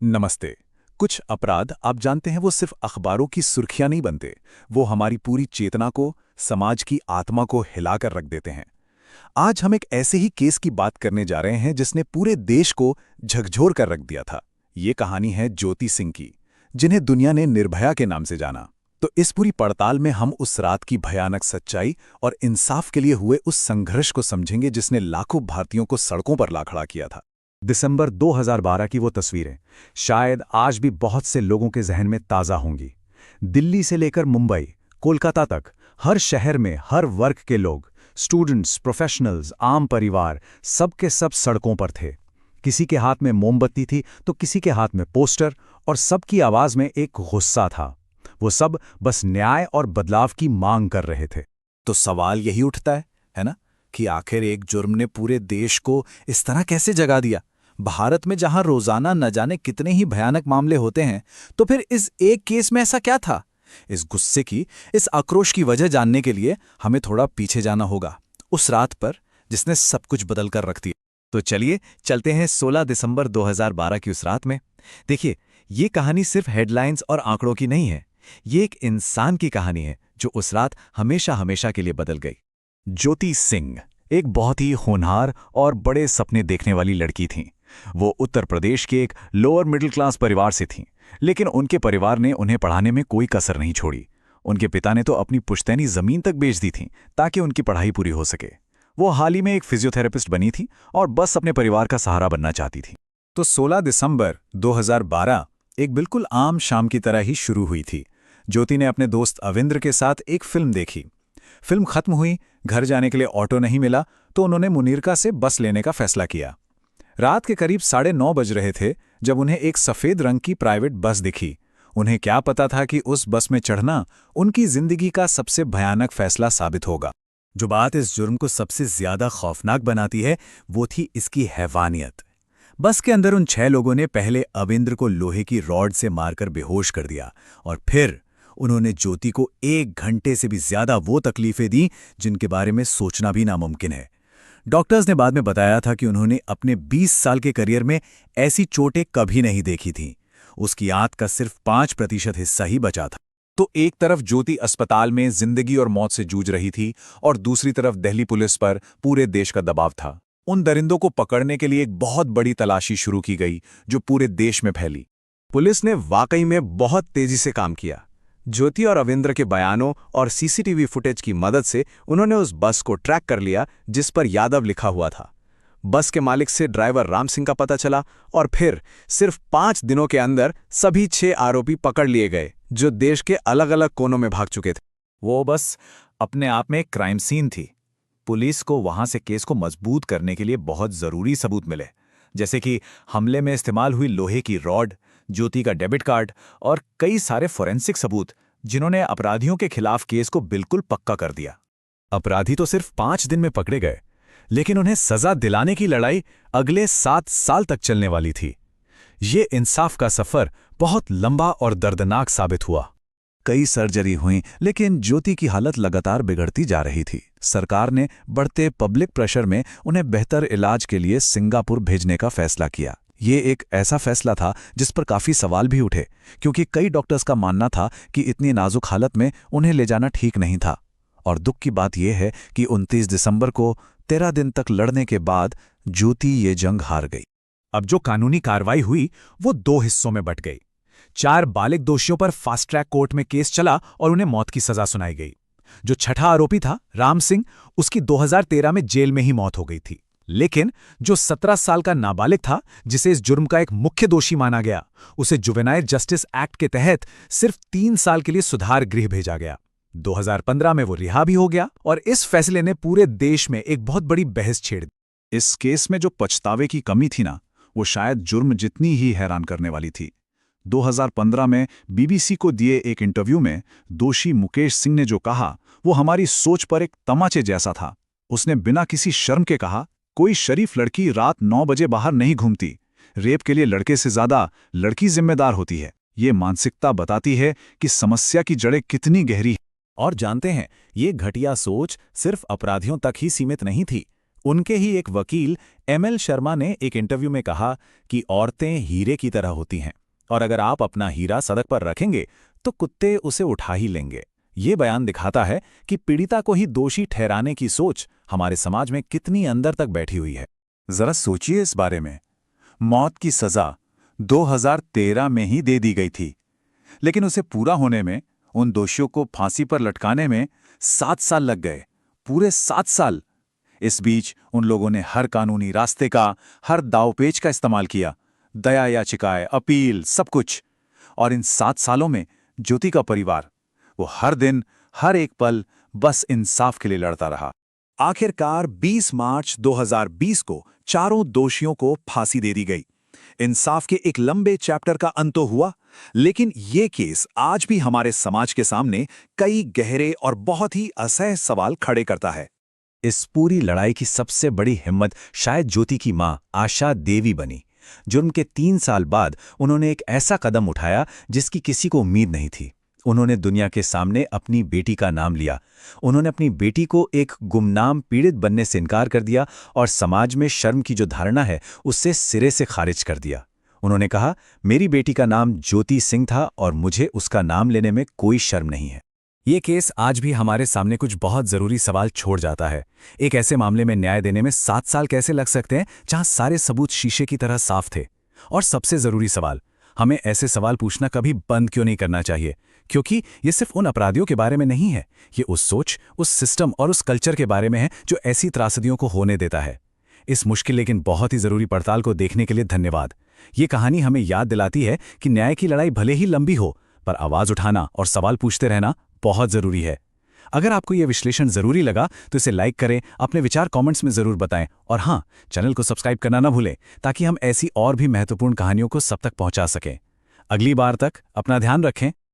नमस्ते। कुछ अपराध आप जानते हैं वो सिर्फ अखबारों की सुर्खियां नहीं बनते, वो हमारी पूरी चेतना को, समाज की आत्मा को हिलाकर रख देते हैं। आज हम एक ऐसे ही केस की बात करने जा रहे हैं जिसने पूरे देश को झकझोर कर रख दिया था। ये कहानी है ज्योति सिंह की, जिन्हें दुनिया ने निर्भया के नाम से जाना। तो इस पूरी पड़ताल में हम उस रात की भयानक सच्चाई और इंसाफ के लिए हुए उस संघर्ष को समझेंगे जिसने लाखों भारतीयों को सड़कों पर ला खड़ा किया था। दिसंबर 2012 की वो तस्वीरें शायद आज भी बहुत से लोगों के जहन में ताज़ा होंगी। दिल्ली से लेकर मुंबई, कोलकाता तक हर शहर में हर वर्ग के लोग, स्टूडेंट्स, प्रोफेशनल्स, आम परिवार, सबके सब सड़कों पर थे। किसी के हाथ में मोमबत्ती थी तो किसी के हाथ में पोस्टर, और सबकी आवाज़ में एक गुस्सा था। वो सब बस न्याय और बदलाव की मांग कर रहे थे। तो सवाल यही उठता है ना, कि आखिर एक जुर्म ने पूरे देश को इस तरह कैसे जगा दिया। भारत में जहां रोजाना न जाने कितने ही भयानक मामले होते हैं, तो फिर इस एक केस में ऐसा क्या था? इस गुस्से की, इस आक्रोश की वजह जानने के लिए हमें थोड़ा पीछे जाना होगा, उस रात पर जिसने सब कुछ बदल कर रख दिया। तो चलिए चलते हैं 16 दिसंबर 2012 की उस रात में। देखिए, ये कहानी सिर्फ हेडलाइंस और आंकड़ों की नहीं है। ये एक इंसान की कहानी है जो उस रात हमेशा हमेशा के लिए बदल गई। ज्योति सिंह एक बहुत ही होनहार और बड़े सपने देखने वाली लड़की थीं। वो उत्तर प्रदेश के एक लोअर मिडिल क्लास परिवार से थीं, लेकिन उनके परिवार ने उन्हें पढ़ाने में कोई कसर नहीं छोड़ी। उनके पिता ने तो अपनी पुश्तैनी जमीन तक बेच दी थी ताकि उनकी पढ़ाई पूरी हो सके। वो हाल ही में एक फिजियोथेरेपिस्ट बनी थी और बस अपने परिवार का सहारा बनना चाहती थी। तो 16 दिसंबर 2012 एक बिल्कुल आम शाम की तरह ही शुरू हुई थी। ज्योति ने अपने दोस्त अविंद्र के साथ एक फिल्म देखी। फिल्म खत्म हुई, घर जाने के लिए ऑटो नहीं मिला, तो उन्होंने मुनीरका से बस लेने का फैसला किया। रात के करीब 9:30 बज रहे थे जब उन्हें एक सफेद रंग की प्राइवेट बस दिखी। उन्हें क्या पता था कि उस बस में चढ़ना उनकी जिंदगी का सबसे भयानक फैसला साबित होगा। जो बात इस जुर्म को सबसे ज्यादा खौफनाक बनाती है वो थी इसकी हैवानियत। बस के अंदर उन 6 लोगों ने पहले अविंद्र को लोहे की रॉड से मारकर बेहोश कर दिया, और फिर उन्होंने ज्योति को 1 घंटे से भी ज्यादा वो तकलीफें दी जिनके बारे में सोचना भी नामुमकिन है। डॉक्टर्स ने बाद में बताया था कि उन्होंने अपने 20 साल के करियर में ऐसी चोटें कभी नहीं देखी थीं। उसकी आंत का सिर्फ 5% हिस्सा ही बचा था। तो एक तरफ ज्योति अस्पताल में जिंदगी और मौत से जूझ रही थी, और दूसरी तरफ दिल्ली पुलिस पर पूरे देश का दबाव था। उन दरिंदों को पकड़ने के लिए एक बहुत बड़ी तलाशी शुरू की गई जो पूरे देश में फैली। पुलिस ने वाकई में बहुत तेजी से काम किया। ज्योति और अविंद्र के बयानों और सीसीटीवी फुटेज की मदद से उन्होंने उस बस को ट्रैक कर लिया जिस पर यादव लिखा हुआ था। बस के मालिक से ड्राइवर राम सिंह का पता चला, और फिर सिर्फ 5 दिनों के अंदर सभी 6 आरोपी पकड़ लिए गए जो देश के अलग अलग कोनों में भाग चुके थे। वो बस अपने आप में एक क्राइम सीन थी। पुलिस को वहां से केस को मजबूत करने के लिए बहुत जरूरी सबूत मिले, जैसे कि हमले में इस्तेमाल हुई लोहे की रॉड, ज्योति का डेबिट कार्ड और कई सारे फोरेंसिक सबूत जिन्होंने अपराधियों के खिलाफ केस को बिल्कुल पक्का कर दिया। अपराधी तो सिर्फ 5 दिन में पकड़े गए, लेकिन उन्हें सजा दिलाने की लड़ाई अगले 7 साल तक चलने वाली थी। ये इंसाफ का सफर बहुत लंबा और दर्दनाक साबित हुआ। कई सर्जरी हुई, लेकिन ज्योति की हालत लगातार बिगड़ती जा रही थी। सरकार ने बढ़ते पब्लिक प्रेशर में उन्हें बेहतर इलाज के लिए सिंगापुर भेजने का फैसला किया। ये एक ऐसा फैसला था जिस पर काफी सवाल भी उठे, क्योंकि कई डॉक्टर्स का मानना था कि इतनी नाजुक हालत में उन्हें ले जाना ठीक नहीं था। और दुख की बात यह है कि 29 दिसंबर को 13 दिन तक लड़ने के बाद ज्योति ये जंग हार गई। अब जो कानूनी कार्रवाई हुई वो 2 हिस्सों में बंट गई। 4 बालिग दोषियों पर फास्ट ट्रैक कोर्ट में केस चला और उन्हें मौत की सजा सुनाई गई। जो छठा आरोपी था राम सिंह, उसकी 2013 में जेल में ही मौत हो गई थी। लेकिन जो 17 साल का नाबालिग था, जिसे इस जुर्म का एक मुख्य दोषी माना गया, उसे जुवेनाइल जस्टिस एक्ट के तहत सिर्फ 3 साल के लिए सुधार गृह भेजा गया। 2015 में वो रिहा भी हो गया, और इस फैसले ने पूरे देश में एक बहुत बड़ी बहस छेड़ दी। इस केस में जो पछतावे की कमी थी ना, वो शायद जुर्म जितनी ही हैरान करने वाली थी। 2015 में बीबीसी को दिए एक इंटरव्यू में दोषी मुकेश सिंह ने जो कहा वो हमारी सोच पर एक तमाचे जैसा था। उसने बिना किसी शर्म के कहा, कोई शरीफ लड़की रात 9 बजे बाहर नहीं घूमती। रेप के लिए लड़के से ज्यादा लड़की जिम्मेदार होती है। ये मानसिकता बताती है कि समस्या की जड़ें कितनी गहरी हैं। और जानते हैं, ये घटिया सोच सिर्फ अपराधियों तक ही सीमित नहीं थी। उनके ही एक वकील एमएल शर्मा ने एक इंटरव्यू में कहा कि औरतें हीरे की तरह होती हैं और अगर आप अपना हीरा सड़क पर रखेंगे तो कुत्ते उसे उठा ही लेंगे। ये बयान दिखाता है कि पीड़िता को ही दोषी ठहराने की सोच हमारे समाज में कितनी अंदर तक बैठी हुई है। जरा सोचिए इस बारे में। मौत की सजा 2013 में ही दे दी गई थी, लेकिन उसे पूरा होने में, उन दोषियों को फांसी पर लटकाने में 7 साल लग गए, पूरे 7 साल। इस बीच उन लोगों ने हर कानूनी रास्ते का, हर दांवपेच का इस्तेमाल किया, दया याचिकाएं, अपील, सब कुछ। और इन 7 सालों में ज्योति का परिवार, वो हर दिन, हर एक पल बस इंसाफ के लिए लड़ता रहा। आखिरकार 20 मार्च 2020 को चारों दोषियों को फांसी दे दी गई। इंसाफ के एक लंबे चैप्टर का अंत तो हुआ, लेकिन ये केस आज भी हमारे समाज के सामने कई गहरे और बहुत ही असह्य सवाल खड़े करता है। इस पूरी लड़ाई की सबसे बड़ी हिम्मत शायद ज्योति की मां आशा देवी बनी। जुर्म के 3 साल बाद उन्होंने एक ऐसा कदम उठाया जिसकी किसी को उम्मीद नहीं थी। उन्होंने दुनिया के सामने अपनी बेटी का नाम लिया। उन्होंने अपनी बेटी को एक गुमनाम पीड़ित बनने से इनकार कर दिया और समाज में शर्म की जो धारणा है उससे सिरे से खारिज कर दिया। उन्होंने कहा, मेरी बेटी का नाम ज्योति सिंह था और मुझे उसका नाम लेने में कोई शर्म नहीं है। ये केस आज भी हमारे सामने कुछ बहुत जरूरी सवाल छोड़ जाता है। एक ऐसे मामले में न्याय देने में 7 साल कैसे लग सकते हैं जहां सारे सबूत शीशे की तरह साफ थे? और सबसे जरूरी सवाल, हमें ऐसे सवाल पूछना कभी बंद क्यों नहीं करना चाहिए? क्योंकि ये सिर्फ उन अपराधियों के बारे में नहीं है, ये उस सोच, उस सिस्टम और उस कल्चर के बारे में है जो ऐसी त्रासदियों को होने देता है। इस मुश्किल लेकिन बहुत ही जरूरी पड़ताल को देखने के लिए धन्यवाद। ये कहानी हमें याद दिलाती है कि न्याय की लड़ाई भले ही लंबी हो, पर आवाज उठाना और सवाल पूछते रहना बहुत जरूरी है। अगर आपको यह विश्लेषण जरूरी लगा तो इसे लाइक करें, अपने विचार कमेंट्स में जरूर बताएं और हाँ, चैनल को सब्सक्राइब करना ना भूलें ताकि हम ऐसी और भी महत्वपूर्ण कहानियों को सब तक पहुंचा सकें। अगली बार तक अपना ध्यान रखें।